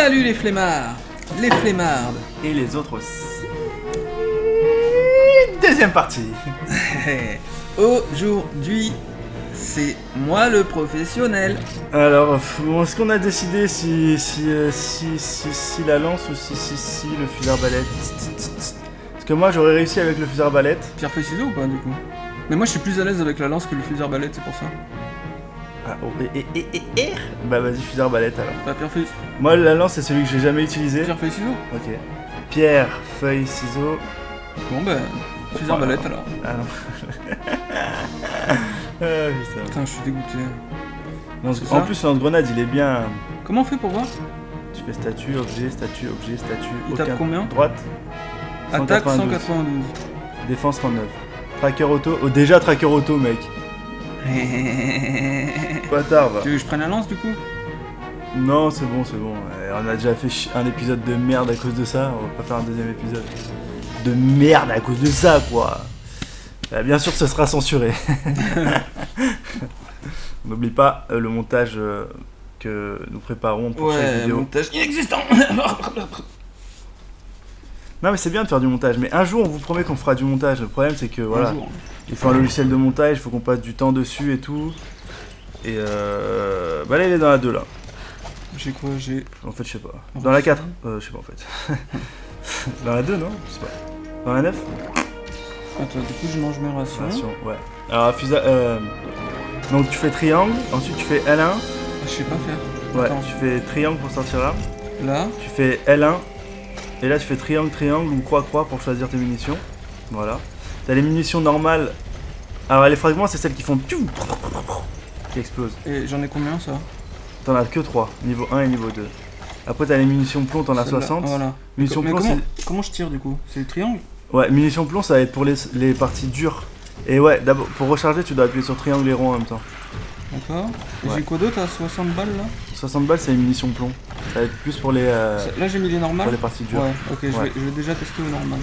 Salut les flemmards, les flemmardes. Et les autres aussi. Deuxième partie. Aujourd'hui, c'est moi le professionnel. Alors, est-ce qu'on a décidé si la lance ou si le fusil arbalète? Parce que moi j'aurais réussi avec le fusil arbalète. Pierre feuille ciseaux ou pas du coup? Mais moi je suis plus à l'aise avec la lance que le fusil arbalète, c'est pour ça. Ah, oh, bah vas-y, fusil arbalète alors. Bah pierre feuille. Moi la lance c'est celui que j'ai jamais utilisé. Pierre feuille ciseaux. Ok. Pierre, feuille, ciseaux. Bon bah fusil arbalète alors. Ah non. Ah putain. Putain je suis dégoûté. En plus lance-grenade il est bien. Comment on fait pour voir? Tu fais statue, objet, statue, objet, statue. Il tape combien? Droite. Attaque 192. Défense 39. Tracker auto. Oh déjà tracker auto mec. Bâtard va. Tu veux que je prenne la lance du coup? Non c'est bon. On a déjà fait un épisode de merde à cause de ça. On va pas faire un deuxième épisode. De merde à cause de ça quoi. Bien sûr ce sera censuré. N'oublie pas le montage que nous préparons pour chaque vidéo. Montage inexistant. Non mais c'est bien de faire du montage, mais un jour on vous promet qu'on fera du montage. Le problème c'est que voilà, il faut un logiciel de montage, il faut qu'on passe du temps dessus et tout. Et bah là il est dans la 2 là. J'ai quoi? J'ai... En fait je sais pas. Dans la 4 je sais pas en fait. Dans la 2 non? Je sais pas. Dans la 9? Attends, du coup je mange mes rations. Ouais. Alors donc tu fais triangle, ensuite tu fais L1. Je sais pas faire. Ouais, Attends. tu fais triangle pour sortir l'arme. Là. Tu fais L1. Et là tu fais triangle, triangle ou croix-croix pour choisir tes munitions. Voilà. T'as les munitions normales. Alors les fragments c'est celles qui font piou, qui explosent. Et j'en ai combien ça? T'en as que 3, niveau 1 et niveau 2. Après t'as les munitions plomb, t'en as 60. Voilà. Munitions Mais plomb comment je tire du coup? C'est le triangle? Ouais, munitions plomb ça va être pour les parties dures. Et ouais, d'abord pour recharger tu dois appuyer sur triangle et rond en même temps. D'accord. Et Ouais. j'ai quoi d'autre à 60 balles là? 60 balles c'est les munitions plomb. Ça va être plus pour les Là j'ai mis les normales. pour les parties dures. Ouais, ok, Ouais. je vais déjà tester au normal.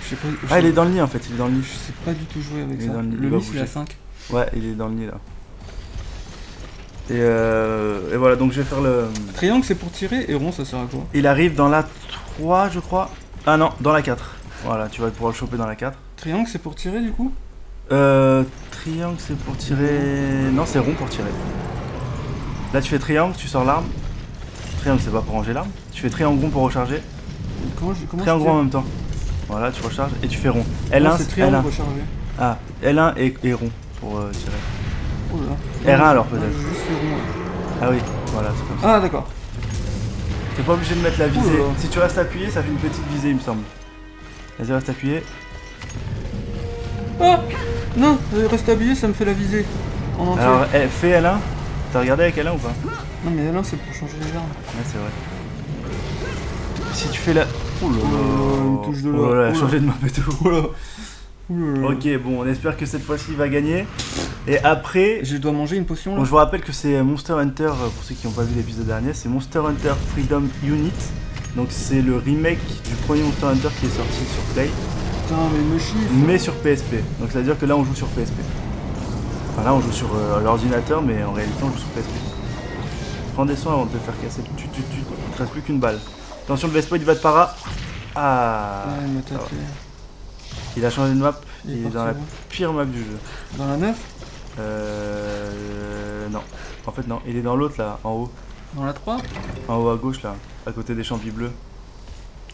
Je sais pas. Ah il est dans le lit en fait, il est dans le lit. Je sais pas du tout jouer avec Il est ça. dans le lit, il Le va lit c'est bouger. à 5. Ouais, il est dans le lit là. Et voilà, donc je vais faire le... Triangle c'est pour tirer et rond ça sert à quoi? Il arrive dans la 3 je crois. Ah non, dans la 4. Voilà, tu vas pouvoir le choper dans la 4. Triangle c'est pour tirer du coup? Triangle c'est pour tirer... Non, c'est rond pour tirer. Là tu fais triangle, tu sors l'arme. Triangle c'est pas pour ranger l'arme. Tu fais triangle rond pour recharger. Comment Triangle je rond en même temps. Voilà, tu recharges et tu fais rond. tire? L1, C'est triangle L1. rechargé. Ah, L1 et rond pour tirer. Oh là. R1 alors, Non, peut-être. Juste le rond. Ouais. Ah oui, voilà, c'est comme ça. Ah d'accord. T'es pas obligé de mettre la visée. Oula. Si tu restes appuyé, ça fait une petite visée, il me semble. Vas-y, reste appuyé. Ah non, reste habillé ça me fait la visée. En entier. Alors, fais L1. T'as regardé avec L1 ou pas? Non mais là c'est pour changer les armes. Ouais, c'est vrai. Si tu fais la... Oh là là, une touche de là. oh là là, Oh là. changer de map et tout. Oh là. Ouh là là. Ok, bon, on espère que cette fois-ci il va gagner. Et après, Je dois manger une potion là. bon, je vous rappelle que c'est Monster Hunter, pour ceux qui n'ont pas vu l'épisode dernier, c'est Monster Hunter Freedom Unit. Donc c'est le remake du premier Monster Hunter qui est sorti sur Play, Putain mais me chiffre. mais sur PSP. Donc ça veut dire que là on joue sur PSP. Enfin là on joue sur l'ordinateur, mais en réalité on joue sur PSP. Prends des soins avant de te faire casser. Il te reste plus qu'une balle. Attention, le Vespa il va te para. Ah, Ouais, il m'a ça va. tapé. Il a changé de map, Il est il est parti dans la où? pire map du jeu. Dans la 9? Non. En fait non, il est dans l'autre là, en haut. Dans la 3? En haut à gauche là, à côté des champis bleus.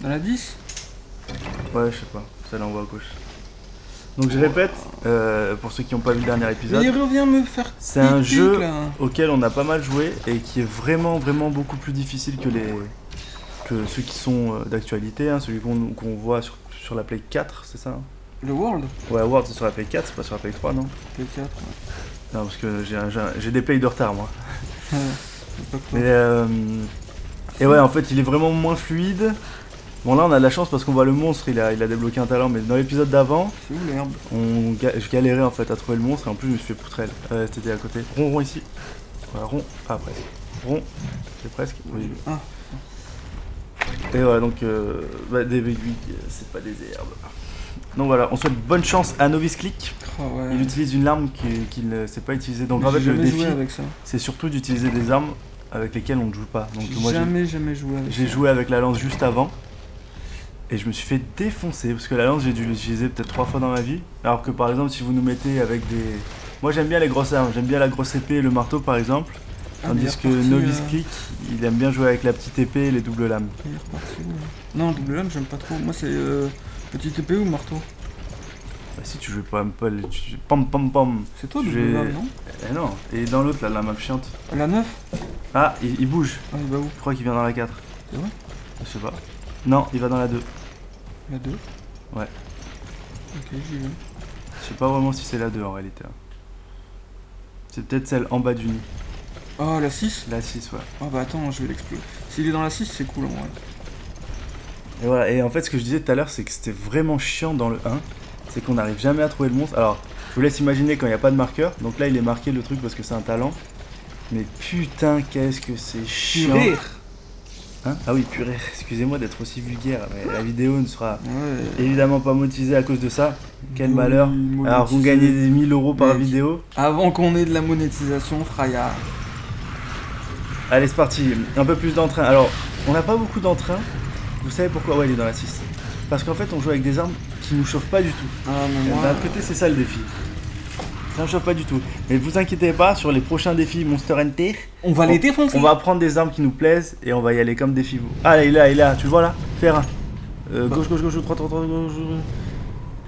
Dans la 10? Ouais, je sais pas, celle en haut à gauche. Donc je répète, pour ceux qui n'ont pas vu le dernier Mais épisode, il revient me faire c'est un tic-tic, jeu là. auquel on a pas mal joué et qui est vraiment beaucoup plus difficile que ceux qui sont d'actualité, hein, celui qu'on voit sur la Play 4, c'est ça hein? Le World? Ouais, World c'est sur la Play 4, c'est pas sur la Play 3 non? P4, ouais. Non, parce que j'ai des plays de retard moi. Ouais, c'est pas quoi. Et ouais, en fait, il est vraiment moins fluide. Bon, là, on a de la chance parce qu'on voit le monstre, il a débloqué un talent, mais dans l'épisode d'avant, C'est où l'herbe? je galérais en fait à trouver le monstre et en plus, je me suis fait poutrelle. C'était à côté. Rond ici. Voilà, rond. Ah, presque. Rond. C'est presque. Oui. Ah, Et voilà, donc, des aiguilles, c'est pas des herbes. Donc voilà, on souhaite bonne chance à Novice Click. oh, ouais. Il utilise une arme qu'il ne sait pas utiliser. Donc Mais en fait, j'ai le jamais défi, joué avec ça. c'est surtout d'utiliser des armes avec lesquels on ne joue pas. Donc moi Jamais joué avec j'ai ça. joué avec la lance juste avant. Et je me suis fait défoncer parce que la lance j'ai dû l'utiliser peut-être 3 fois dans ma vie. Alors que par exemple si vous nous mettez avec des... Moi j'aime bien les grosses armes, j'aime bien la grosse épée et le marteau par exemple. Ah, mais il est Tandis que reparti, Novice Click, il aime bien jouer avec la petite épée et les doubles lames. il est reparti où, là? Non, double lame, j'aime pas trop. Moi, c'est petite épée ou marteau? Bah si tu joues pas pam pam pam. C'est toi, Je double vais- lame, non? Eh non, et dans l'autre là, la map chiante. La 9? Ah, il bouge. Ah, il va où? Je crois qu'il vient dans la 4. C'est vrai? Je sais pas. Non, il va dans la 2. La 2? Ouais. Ok, j'y vais. Je sais pas vraiment si c'est la 2 en réalité. C'est peut-être celle en bas du nid. Oh, la 6? La 6, ouais. Ah bah attends, je vais l'exploser. S'il est dans la 6, c'est cool en vrai. Et voilà, et en fait ce que je disais tout à l'heure c'est que c'était vraiment chiant dans le 1, c'est qu'on n'arrive jamais à trouver le monstre. Alors je vous laisse imaginer quand il n'y a pas de marqueur, donc là il est marqué le truc parce que c'est un talent. Mais putain qu'est-ce que c'est chiant. Purée. Hein, ah oui purée, excusez-moi d'être aussi vulgaire, mais la vidéo ne sera Ouais. évidemment pas monétisée à cause de ça. Quel malheur. Monétisé. Alors vous gagnez des 1000 € par Mec. vidéo. Avant qu'on ait de la monétisation, Fraya. Allez c'est parti, un peu plus d'entrain. Alors on n'a pas beaucoup d'entrain. Vous savez pourquoi? Ouais il est dans la 6. Parce qu'en fait on joue avec des armes qui nous chauffent pas du tout. Ah, mais moi. D'un autre côté, c'est ça le défi. Ça ne chauffe pas du tout. Mais vous inquiétez pas, sur les prochains défis Monster Hunter, On va les défoncer. on va prendre des armes qui nous plaisent et on va y aller comme défi vous. Ah, là, il est là, tu le vois là? Faire un. Gauche, gauche, gauche, droite, droite, droite, gauche.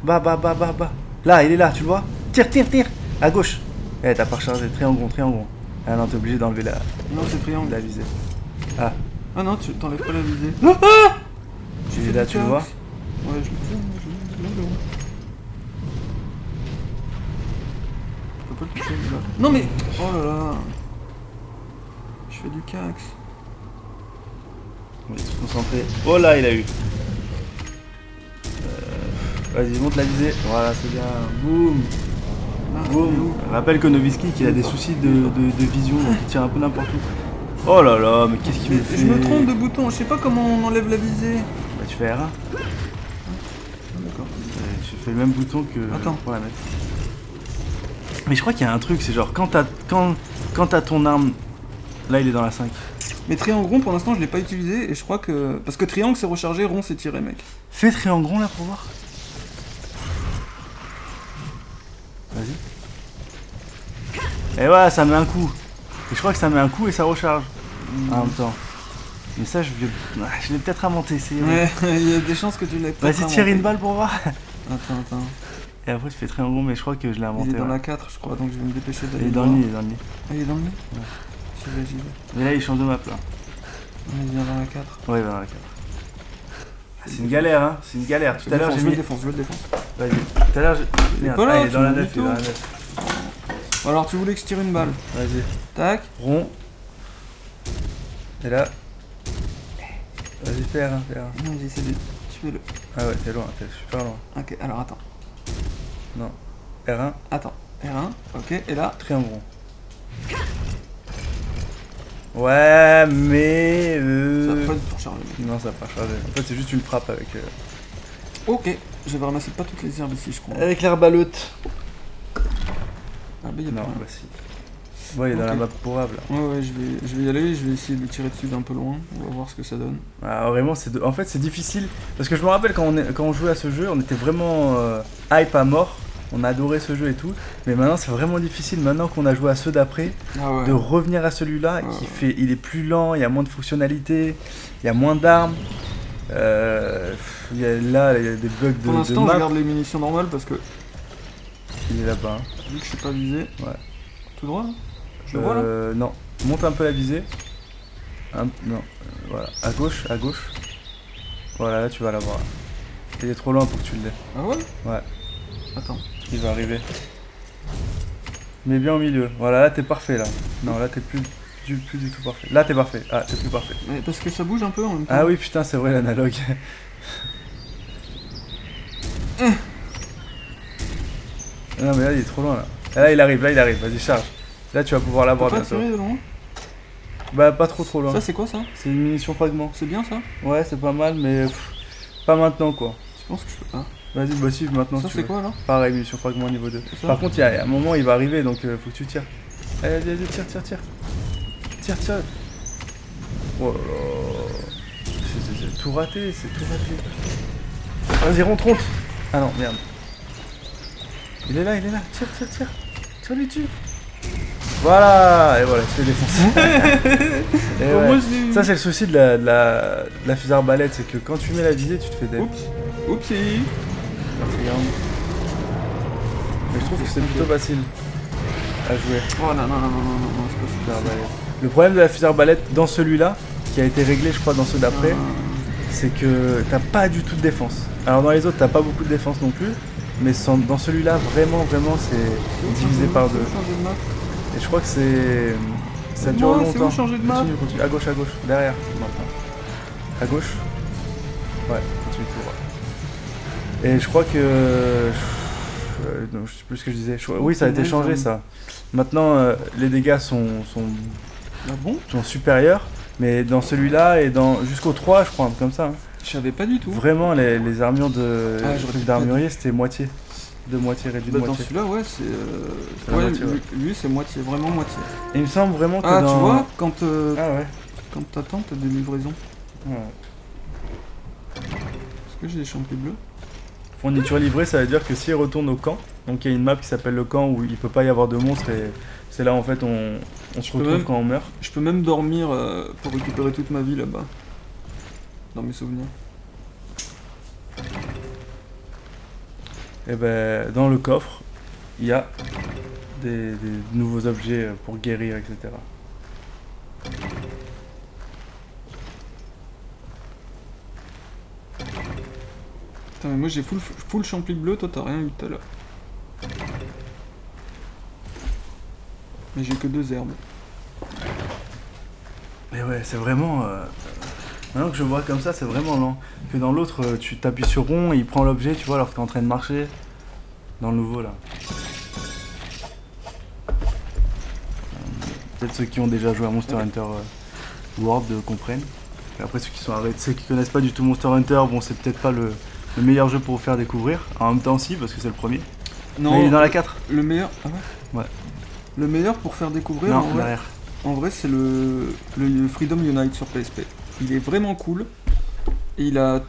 Bas, bas, bas, bas, bas. Là, il est là, tu le vois? Tire, tire, tire. À gauche. Eh, t'as pas rechargé. Triangle, triangle. Ah non, t'es obligé d'enlever Non, c'est triangle. la visée. Ah non, tu t'enlèves pas la visée. Il est là, tu le vois? Ouais, je le fais. Je peux pas le toucher, là. Non mais. Oh là là. Je fais du cax. On est tous concentrés. Oh là, il a eu. Vas-y, monte la visée. Voilà, c'est bien. Boum. Ah, Boum. Rappelle que Noviski qui a des soucis de vision, donc il tire un peu n'importe où. Oh là là, mais qu'est-ce qu'il me fait? Je me trompe de bouton, je sais pas comment on enlève la visée. Bah tu fais R1. D'accord. Tu fais le même bouton que Attends. pour la mettre. Mais je crois qu'il y a un truc, c'est genre quand t'as ton arme. Là il est dans la 5. Mais triangle rond pour l'instant je l'ai pas utilisé et je crois que. Parce que triangle c'est rechargé, rond c'est tiré mec. Fais triangle rond là pour voir. Vas-y. Et voilà, ça met un coup. Et je crois que ça met un coup et ça recharge. En même temps. Mais ça je l'ai peut-être inventé, c'est. Ouais, il y a des chances que tu l'aies pas. Vas-y tire une balle pour voir. Attends. Et après tu fais triangle rond, mais je crois que je l'ai inventé. Il est dans ouais. la 4 je crois, donc je vais me dépêcher d'aller. Il est dans le nid, il est dans le nid. Ah il est dans le nid. Ouais. J'y vais. Mais là il change de map là. Il vient dans la 4. Ouais, il va dans la 4. C'est une galère, hein. C'est une galère. Tout à l'heure, j'ai je mis. le défonce. Vas-y. Tout à l'heure, j'ai. Merde, pas là, ah, il est dans la tu 9, il est dans la me 9. Alors tu voulais que je tire une balle. Vas-y. Tac. Rond. Et là. Vas-y, fais R1, fais R1. Non, j'essaie de tuer le. Ah ouais, t'es loin, t'es super loin. Ok, alors attends. Non. R1, Attends. R1, ok, et là. triangle rond. Ouais, mais. Ça va pas du tout recharger. Non, ça va pas charger. En fait, c'est juste une frappe avec. Ok, je vais ramasser pas toutes les herbes ici, je crois. Avec l'arbalète. Ah bah y'a Non, pas. bah si. Ouais, il est dans la Ok. map pourrable. Ouais, je vais y aller, je vais essayer de le tirer dessus d'un peu loin. On va voir ce que ça donne. Ah, vraiment, en fait, c'est difficile. Parce que je me rappelle quand on jouait à ce jeu, on était vraiment hype à mort. On a adoré ce jeu et tout. Mais maintenant, c'est vraiment difficile, maintenant qu'on a joué à ceux d'après, Ah ouais. de revenir à celui-là Ouais. il est plus lent, il y a moins de fonctionnalités, il y a moins d'armes. Là, il y a des bugs Pour de l'instant, je map. garde les munitions normales parce que Il est là-bas. Hein. vu que je suis pas visé. Ouais. Tout droit là. Je le vois là. Non. Monte un peu la visée. Non. Voilà. À gauche, à gauche. Voilà, là tu vas l'avoir. Il est trop loin pour que tu l'aies. Ah ouais. Ouais. Attends. Il va arriver. Mais bien au milieu. Voilà, là t'es parfait là. Non, là t'es plus du tout parfait. Là t'es parfait. Ah, t'es plus parfait. Mais parce que ça bouge un peu en même temps. Ah oui, putain, c'est vrai l'analogue. Non, mais là il est trop loin là. Là il arrive, Vas-y, charge. Là tu vas pouvoir T'as l'avoir pas bientôt. tiré de loin. Bah, pas trop loin. Ça c'est quoi ça? C'est une munition fragment. C'est bien ça? Ouais, c'est pas mal, mais pas maintenant quoi. Je pense que je peux pas. Vas-y, bah si, maintenant Ça si tu c'est veux. quoi alors? Pareil, munition fragment niveau 2. C'est ça. Par contre, il y a un moment, il va arriver, donc faut que tu tires. Allez, tire. Tire. Oh là là. C'est tout raté, c'est tout raté. Vas-y, rentre. Ah non, merde. Il est là. Tire. Tire-lui dessus. Voilà, et voilà, tu fais défoncer. Et Bon, ouais. moi, je l'ai eu. Ça, c'est le souci de la fusée arbalète, c'est que quand tu mets la visée, tu te fais def. Oupsie. Regarde. Mais je trouve que c'est plutôt facile à jouer. Oh non, c'est pas fusée super. arbalète. Le problème de la fusée arbalète dans celui-là, qui a été réglé, je crois, dans ceux d'après, c'est que t'as pas du tout de défense. Alors dans les autres, t'as pas beaucoup de défense non plus, mais dans celui-là, vraiment, c'est divisé par deux. Et je crois que ça dure longtemps. C'est où changer de map? Continue. À gauche, derrière, maintenant. À gauche. Ouais, continue tout droit. Et je crois que... non, je sais plus ce que je disais. Oui, ça a été changé, ça. Maintenant, les dégâts sont Ah bon? sont supérieurs, mais dans celui-là et jusqu'au 3, je crois, un peu comme ça. Hein. Je savais pas du tout. Vraiment, les armures d'armurier, c'était moitié. De moitié, réduit de Dans moitié. celui-là, ouais, C'est la ouais, moitié, ouais. lui, c'est moitié, vraiment moitié. Et il me semble vraiment que Ah, dans... tu vois, quand Ah ouais. t'attends, t'as des livraisons. Ouais. Est-ce que j'ai des champis bleus? Fourniture livrée, ça veut dire que s'il retourne au camp, donc il y a une map qui s'appelle le camp où il peut pas y avoir de monstres et c'est là en fait on se peux retrouve même- quand on meurt. Je peux même dormir pour récupérer toute ma vie là-bas. Dans mes souvenirs. Et ben dans le coffre, il y a des nouveaux objets pour guérir, etc. Putain, mais moi j'ai full champis bleu, toi t'as rien eu tout à l'heure. Mais j'ai que 2 herbes. Et ouais, c'est vraiment... Maintenant que je vois comme ça, c'est vraiment lent. Que dans l'autre, tu t'appuies sur rond et il prend l'objet, tu vois, alors que t'es en train de marcher. Dans le nouveau, là. Peut-être ceux qui ont déjà joué à Monster Hunter World comprennent. Et après, ceux qui connaissent pas du tout Monster Hunter, bon, c'est peut-être pas le meilleur jeu pour vous faire découvrir. En même temps, si, parce que c'est le premier. Non, Mais il est dans la 4. le meilleur. Ah ouais? Ouais. Le meilleur pour faire découvrir Non, en vrai, derrière. c'est le Freedom Unite sur PSP. Il est vraiment cool. Et il a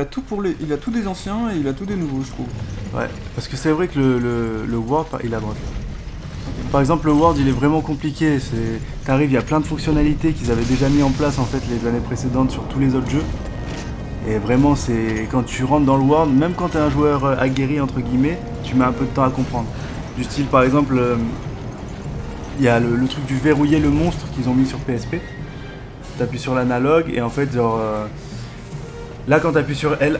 tout il a tout des anciens et il a tout des nouveaux, je trouve. Ouais, parce que c'est vrai que le World, il est à droite. Par exemple, le World, il est vraiment compliqué. T'arrives, il y a plein de fonctionnalités qu'ils avaient déjà mis en place en fait les années précédentes sur tous les autres jeux. Et vraiment, c'est quand tu rentres dans le World, même quand t'es un joueur aguerri entre guillemets, tu mets un peu de temps à comprendre. Du style, par exemple, il y a le truc du verrouiller le monstre qu'ils ont mis sur PSP. T'appuies sur l'analogue et en fait, genre, là, quand t'appuies sur L1,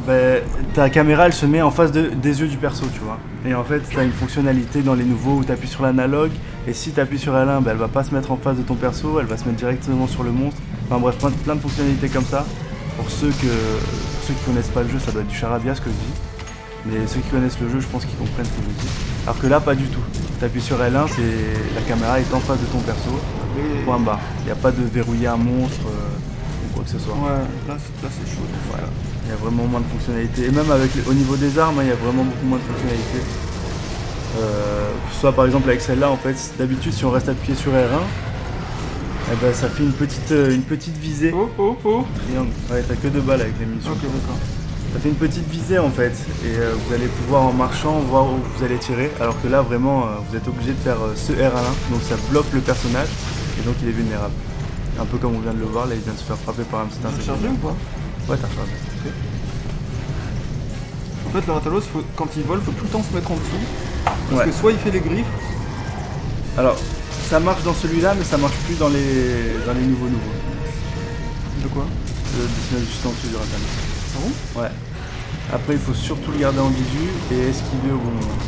ben, ta caméra elle se met en face des yeux du perso, tu vois. Et en fait, t'as une fonctionnalité dans les nouveaux où t'appuies sur l'analogue et si t'appuies sur L1, ben, elle va pas se mettre en face de ton perso, elle va se mettre directement sur le monstre. Enfin bref, plein de fonctionnalités comme ça. Pour ceux qui connaissent pas le jeu, ça doit être du charabia ce que je dis. Mais ceux qui connaissent le jeu, je pense qu'ils comprennent ce que je dis. Alors que là, pas du tout. T'appuies sur L1, la caméra est en face de ton perso. Point barre. Il n'y a pas de verrouiller un monstre ou quoi que ce soit. Ouais, là c'est chaud. Voilà. Il y a vraiment moins de fonctionnalités. Et même au niveau des armes, il y a vraiment beaucoup moins de fonctionnalités. Que ce soit par exemple avec celle-là, en fait, d'habitude, si on reste appuyé sur R1, eh ben, ça fait une petite visée. Oh. Triangle. Ouais, t'as que 2 balles avec les munitions. Ok, d'accord. Ça fait une petite visée en fait, et vous allez pouvoir en marchant voir où vous allez tirer, alors que là vraiment vous êtes obligé de faire ce R1, donc ça bloque le personnage, et donc il est vulnérable. Un peu comme on vient de le voir, là il vient de se faire frapper par un petit T'as insecte. rechargé ou pas? Ouais, t'as rechargé. Ok. En fait, le Ratalos, quand il vole, faut tout le temps se mettre en dessous. Parce Ouais. que soit il fait les griffes. Alors, ça marche dans celui-là, mais ça marche plus dans les nouveaux. De quoi? Le dessiner juste en dessous du Ratalos. Ah bon? Ouais. Après, il faut surtout le garder en visu et esquiver au bon moment.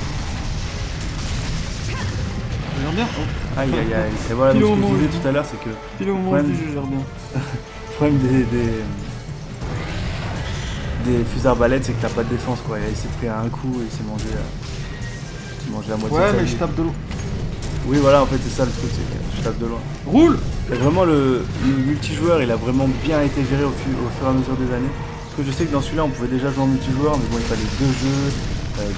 Je gère bien. Oh. Aïe aïe aïe. Et voilà, donc, Pile ce au que je moment disais où- tout à l'heure, c'est que Pile au moment où Ouais, je dis je gère bien. le problème des fusées arbalètes, c'est que t'as pas de défense quoi. Il s'est pris à un coup et il s'est mangé la moitié de Ouais, sa mais vie. je tape de l'eau. Oui, voilà, en fait, c'est ça le truc, c'est que je tape de loin. Roule! Et vraiment, le multijoueur, il a vraiment bien été géré au fur et à mesure des années. Parce que je sais que dans celui-là, on pouvait déjà jouer en multijoueur, mais bon, il fallait 2 jeux,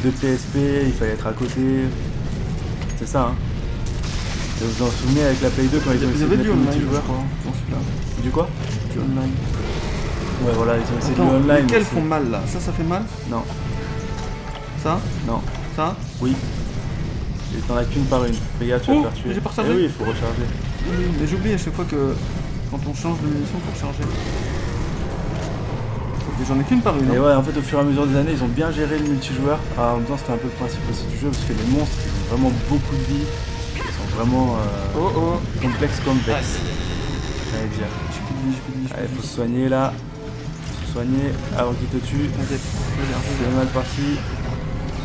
2 PSP, il fallait être à côté. C'est ça, hein. Et vous vous en souvenez avec la Play 2 quand ils ont Ils essayé de avaient mettre du le online, je multijoueur? crois, dans celui-là. Du quoi? Du online. Ouais, voilà, ils ont essayé de Attends, le online. lesquels mais font mal là? Ça fait mal? Non, Ça? non, Ça? oui. Et t'en as qu'une par une. Fais gaffe, tu vas Oh, te faire tuer. j'ai pas Eh rechargé. oui, il faut recharger. Oui, mais j'oublie à chaque fois que quand on change de munition, faut recharger. Ok, j'en ai qu'une par une. Et Hein. ouais, en fait, au fur et à mesure des années, ils ont bien géré le multijoueur. Alors, en même temps, c'était un peu le principe aussi du jeu, parce que les monstres, ils ont vraiment beaucoup de vie. Ils sont vraiment Oh oh. complexes. J'allais dire. J'ai plus de vie, j'ai plus de vie. j'ai Allez, plus de faut vie. se soigner là. Faut se soigner avant qu'il te tue. T'inquiète, C'est mal parti.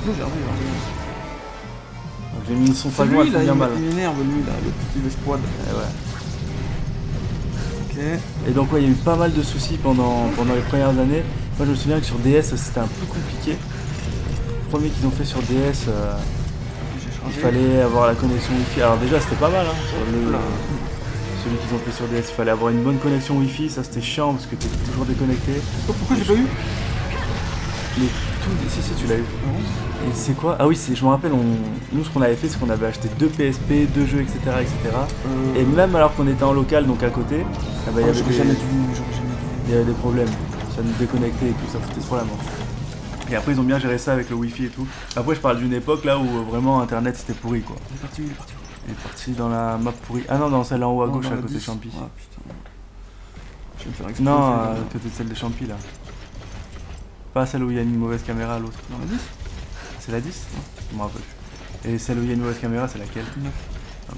j'ai regardé. Donc, j'ai mis une son C'est fragment, elle lui fait là, bien mal. il m'énerve lui là, le petit Vespoid. Et ouais. Ok. Et donc ouais, il y a eu pas mal de soucis pendant les premières années. Moi je me souviens que sur DS c'était un peu compliqué. Le premier qu'ils ont fait sur DS, J'ai il chargé. fallait avoir la connexion Wi-Fi. Alors déjà c'était pas mal, hein, sur Oula. celui qu'ils ont fait sur DS. Il fallait avoir une bonne connexion Wi-Fi, ça c'était chiant parce que t'étais toujours déconnecté. Oh, pourquoi j'ai pas eu? Les si tu l'as eu. Non. Et c'est quoi? Ah oui, je me rappelle, nous ce qu'on avait fait c'est qu'on avait acheté 2 PSP, 2 jeux, etc. Et même alors qu'on était en local, donc à côté, ah bah, il y avait j'aurais des- jamais dû, j'aurais jamais dû. il y avait des problèmes, ça nous déconnectait et tout, ça foutait trop la mort. Et après ils ont bien géré ça avec le wifi et tout. Après je parle d'une époque là où vraiment internet c'était pourri quoi. Il est parti où? Il est parti où? Il est parti dans la map pourrie. Ah non, dans celle en haut à Non, gauche dans à la côté 10. Champi. Ah putain. Je vais me faire exploser. Non, là. à côté de celle de Champi là. Pas celle où il y a une mauvaise caméra, l'autre. Dans la 10? C'est la 10? Je me rappelle plus. Et celle où il y a une mauvaise caméra, c'est laquelle? 9. Ok.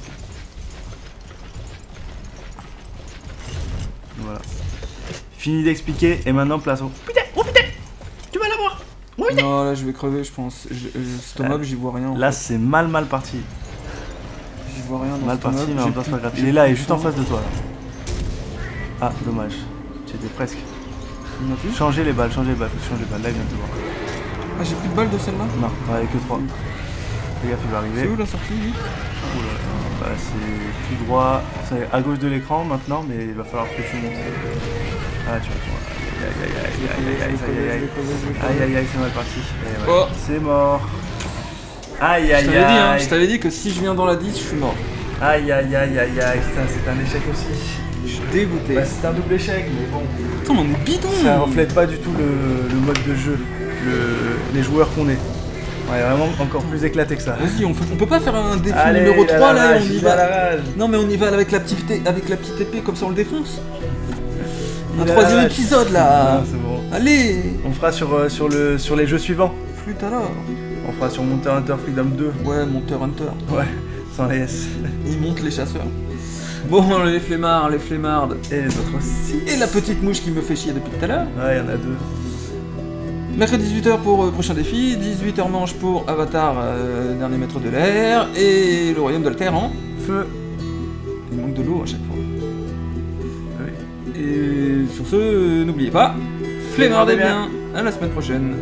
Voilà. Fini d'expliquer et maintenant place au. Putain! Oh putain! Tu vas l'avoir! Non, là je vais crever, je pense. Cet mob, j'y vois rien. en Là fait. c'est mal parti. J'y vois rien dans Mal cet parti, mob. mais en J'ai même temps c'est plus- pas grave. j'ai Il est là, plus il est de juste en temps. face de toi là. Ah, dommage. Tu étais presque. Il m'a plus. Changez les balles, faut changer les balles. Là il vient de te voir. Ah, j'ai plus de balles de celle-là? Non, on avait que 3. Fais gaffe, il va C'est arriver. où la sortie lui? Oula. Bah, c'est tout droit. C'est à gauche de l'écran maintenant, mais il va falloir que tu montes. Ah, tu vas voir. Aïe, c'est mal parti. Et ouais, Oh. c'est mort. Aïe, Je aïe, t'avais dit, hein, aïe. je t'avais dit que si je viens dans la 10, je suis mort. Aïe, putain, c'est un échec aussi. Je suis dégoûté. Bah, c'est un double échec, mais bon. Putain, mais on est bidon. Ça reflète pas du tout le mode de jeu, les joueurs qu'on est. On est vraiment encore plus éclaté que ça. Vas-y, on peut pas faire un défi Allez, numéro il a 3 la là et rage, on y il a la va. rage. Non mais on y va avec la petite épée, comme ça on le défonce. Il Un a la troisième rage. épisode là. Non, c'est bon. Allez. On fera sur les jeux suivants. Flûte alors. On fera sur Monster Hunter Freedom 2. Ouais, Monster Hunter. Ouais, sans les S. Il monte les chasseurs. Bon, les flemmards, les flemmardes. Et les autres aussi. Et la petite mouche qui me fait chier depuis tout à l'heure. Ouais, il y en a 2. Mercredi 18h pour prochain défi, 18h manche pour Avatar, dernier maître de l'air, et le royaume de la terre en Feu. Il manque de l'eau à chaque fois. Oui. Et sur ce, n'oubliez pas, flémardez bien. À la semaine prochaine.